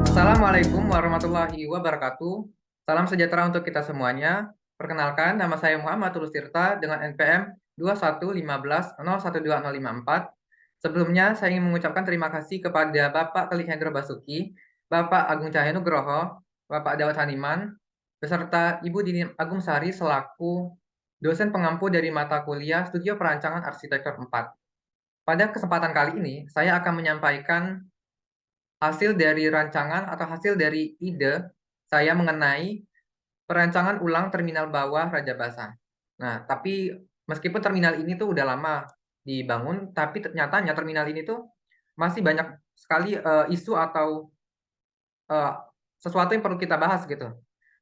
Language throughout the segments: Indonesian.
Assalamualaikum warahmatullahi wabarakatuh. Salam sejahtera untuk kita semuanya. Perkenalkan, nama saya Muhammad Tulus Tirta dengan NPM 2115012054. Sebelumnya, saya ingin mengucapkan terima kasih kepada Bapak Khalid Hendro Basuki, Bapak Agung Cahaya Nugroho, Bapak Dawud Haniman, beserta Ibu Dini Agung Sari selaku dosen pengampu dari mata kuliah Studio Perancangan Arsitektur 4. Pada kesempatan kali ini, saya akan menyampaikan hasil dari rancangan atau hasil dari ide saya mengenai perancangan ulang terminal bawah Raja Basah. Nah, tapi meskipun terminal ini tuh udah lama dibangun, tapi ternyata terminal ini tuh masih banyak sekali isu atau eh, sesuatu yang perlu kita bahas gitu.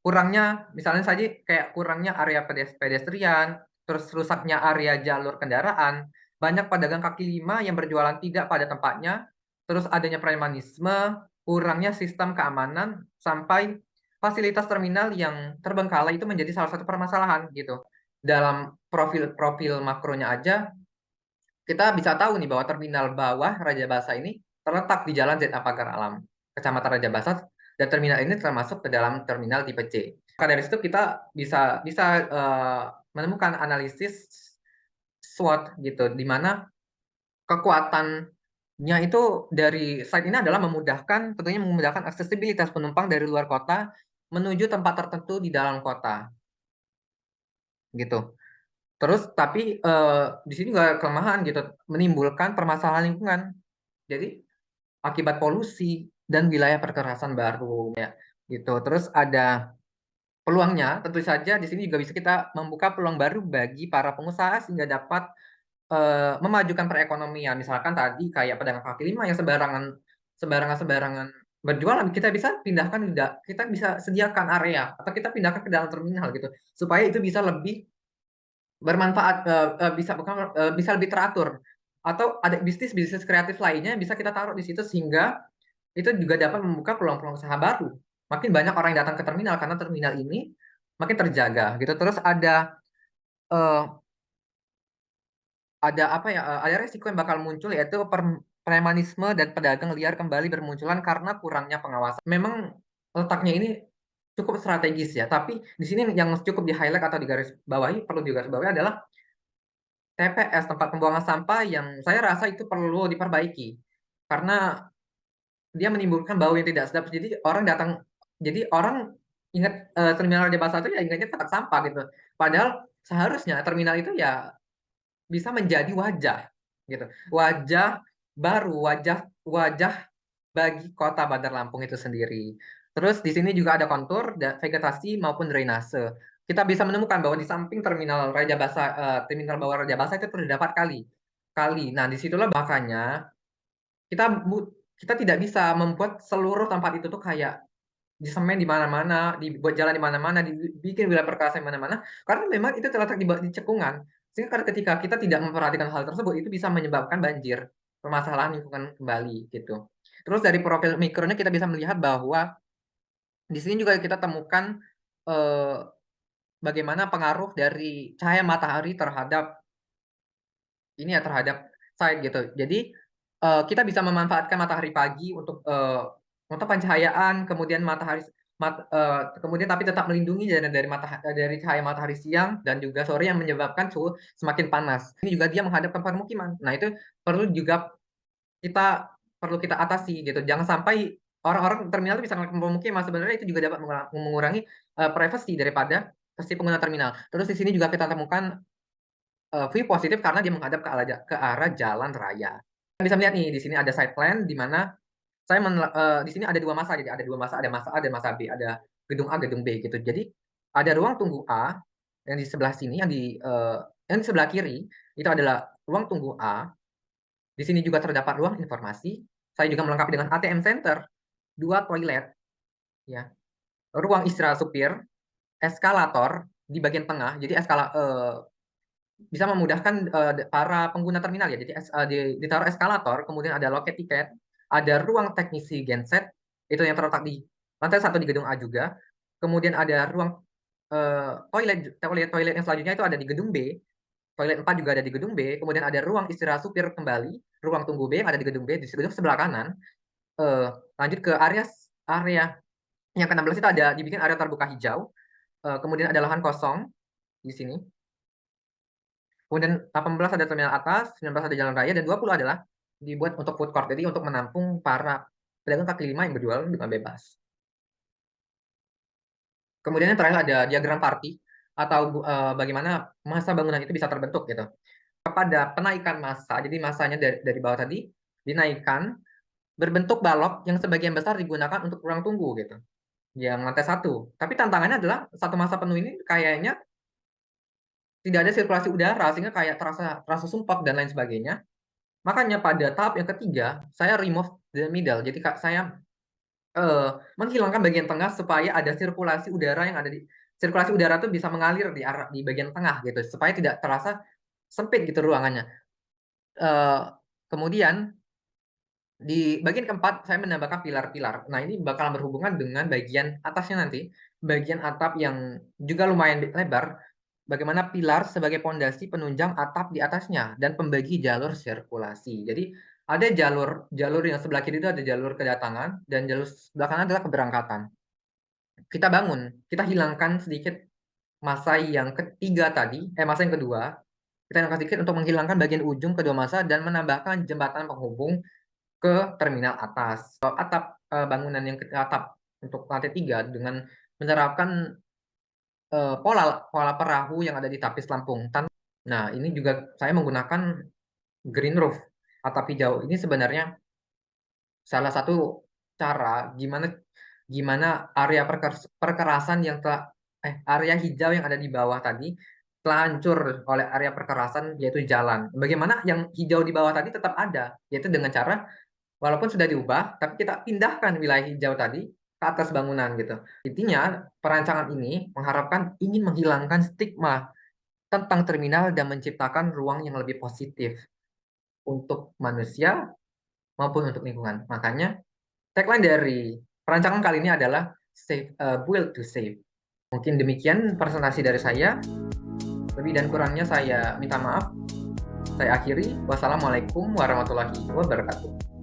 Kurangnya, misalnya saja kayak kurangnya area pedestrian, terus rusaknya area jalur kendaraan, banyak pedagang kaki lima yang berjualan tidak pada tempatnya, terus adanya premanisme, kurangnya sistem keamanan, sampai fasilitas terminal yang terbengkalai itu menjadi salah satu permasalahan gitu. Dalam profil-profil makronya aja, kita bisa tahu nih bahwa terminal bawah Raja Basa ini terletak di Jalan ZA Pagar Alam, Kecamatan Raja Basa, dan terminal ini termasuk ke dalam terminal tipe C. Maka dari situ kita bisa bisa menemukan analisis SWOT gitu, di mana kekuatannya itu dari site ini adalah memudahkan, tentunya memudahkan aksesibilitas penumpang dari luar kota menuju tempat tertentu di dalam kota, gitu. Terus tapi di sini juga kelemahan gitu, menimbulkan permasalahan lingkungan. Jadi akibat polusi dan wilayah perkerasan baru ya gitu. Terus ada peluangnya, tentu saja di sini juga bisa kita membuka peluang baru bagi para pengusaha sehingga dapat memajukan perekonomian. Misalkan tadi kayak pedagang kaki lima yang sembarangan berjualan, kita bisa pindahkan, kita bisa sediakan area atau kita pindahkan ke dalam terminal gitu supaya itu bisa lebih bermanfaat, bisa bukan bisa lebih teratur, atau ada bisnis-bisnis kreatif lainnya bisa kita taruh di situ sehingga itu juga dapat membuka peluang-peluang usaha baru. Makin banyak orang yang datang ke terminal karena terminal ini makin terjaga gitu. Terus eh, ada apa ya? Ada resiko yang bakal muncul yaitu premanisme dan pedagang liar kembali bermunculan karena kurangnya pengawasan. Memang letaknya ini cukup strategis ya, tapi di sini yang cukup di highlight atau digaris bawahi, perlu digaris bawahi adalah TPS, tempat pembuangan sampah, yang saya rasa itu perlu diperbaiki karena dia menimbulkan bau yang tidak sedap. Jadi orang ingat terminal Raja Basah itu ya ingatnya tempat sampah gitu. Padahal seharusnya terminal itu ya bisa menjadi wajah gitu. Wajah baru, wajah wajah bagi kota Bandar Lampung itu sendiri. Terus di sini juga ada kontur vegetasi maupun drainase. Kita bisa menemukan bahwa di samping terminal Raja Basa, terminal bawah Raja Basa itu terdapat kali. Kali. Nah, disitulah makanya kita kita tidak bisa membuat seluruh tempat itu tuh kayak disemen di mana-mana, dibuat jalan di mana-mana, dibikin wilayah perkerasan di mana-mana, karena memang itu terletak di cekungan. Sehingga ketika kita tidak memperhatikan hal tersebut, itu bisa menyebabkan banjir, permasalahan lingkungan kembali gitu. Terus dari profil mikronya kita bisa melihat bahwa di sini juga kita temukan eh, bagaimana pengaruh dari cahaya matahari terhadap ini ya, terhadap site gitu. Jadi kita bisa memanfaatkan matahari pagi untuk pencahayaan, kemudian kemudian tapi tetap melindungi dari cahaya matahari siang dan juga sore yang menyebabkan suhu semakin panas. Ini juga dia menghadap ke permukiman. Nah, itu perlu juga kita perlu kita atasi gitu. Jangan sampai orang-orang terminal itu bisa ngeliat ke pemukiman, sebenarnya itu juga dapat mengurangi privasi daripada si pengguna terminal. Terus di sini juga kita temukan view positif karena dia menghadap ke arah jalan raya. Kita bisa melihat nih di sini ada side plan di mana di sini ada dua masa, jadi ada dua masa, ada masa A dan masa B, ada gedung A, gedung B gitu. Jadi ada ruang tunggu A yang di sebelah sini, yang di sebelah kiri itu adalah ruang tunggu A. Di sini juga terdapat ruang informasi. Saya juga melengkapi dengan ATM center, dua toilet, ya, ruang istirahat supir, eskalator di bagian tengah. Jadi bisa memudahkan para pengguna terminal ya. Jadi ditaruh eskalator, kemudian ada loket tiket, ada ruang teknisi genset itu yang terletak di lantai satu di gedung A juga. Kemudian ada ruang toilet yang selanjutnya itu ada di gedung B. Toilet 4 juga ada di gedung B. Kemudian ada ruang istirahat supir kembali. ruang tunggu B yang ada di gedung B, di gedung sebelah kanan, lanjut ke area yang ke-16 itu ada dibikin area terbuka hijau, kemudian ada lahan kosong di sini. Kemudian 18 ada terminal atas, 19 ada jalan raya, dan 20 adalah dibuat untuk food court. Jadi untuk menampung para pedagang kaki lima yang berjualan dengan bebas. Kemudian yang terakhir ada diagram party atau bagaimana massa bangunan itu bisa terbentuk gitu. Kepada penaikan massa, jadi massanya dari bawah tadi dinaikkan berbentuk balok yang sebagian besar digunakan untuk ruang tunggu gitu. Yang lantai 1. Tapi tantangannya adalah satu massa penuh ini kayaknya tidak ada sirkulasi udara sehingga kayak terasa sumpek dan lain sebagainya. Makanya pada tahap yang ketiga, saya remove the middle. Jadi saya menghilangkan bagian tengah supaya ada sirkulasi udara yang ada sirkulasi udara itu bisa mengalir di bagian tengah gitu supaya tidak terasa sempit gitu ruangannya. Kemudian di bagian keempat saya menambahkan pilar-pilar. Nah, ini bakalan berhubungan dengan bagian atasnya nanti, bagian atap yang juga lumayan lebar. Bagaimana pilar sebagai pondasi penunjang atap di atasnya dan pembagi jalur sirkulasi. Jadi ada jalur yang sebelah kiri itu ada jalur kedatangan dan jalur sebelah kanan adalah keberangkatan. Kita hilangkan sedikit massa yang ketiga tadi, massa yang kedua. Kita hilangkan sedikit untuk menghilangkan bagian ujung kedua massa dan menambahkan jembatan penghubung ke terminal atas. Atap bangunan yang atap untuk lantai 3 dengan menerapkan pola perahu yang ada di Tapis Lampung. Nah, ini juga saya menggunakan green roof atap hijau. Ini sebenarnya salah satu cara gimana area perkerasan yang area hijau yang ada di bawah tadi telah hancur oleh area perkerasan yaitu jalan. Bagaimana yang hijau di bawah tadi tetap ada, yaitu dengan cara walaupun sudah diubah, tapi kita pindahkan wilayah hijau tadi ke atas bangunan gitu. Intinya perancangan ini mengharapkan ingin menghilangkan stigma tentang terminal dan menciptakan ruang yang lebih positif untuk manusia maupun untuk lingkungan. Makanya tagline dari perancangan kali ini adalah build to save. Mungkin demikian presentasi dari saya. Lebih dan kurangnya saya minta maaf. Saya akhiri. Wassalamualaikum warahmatullahi wabarakatuh.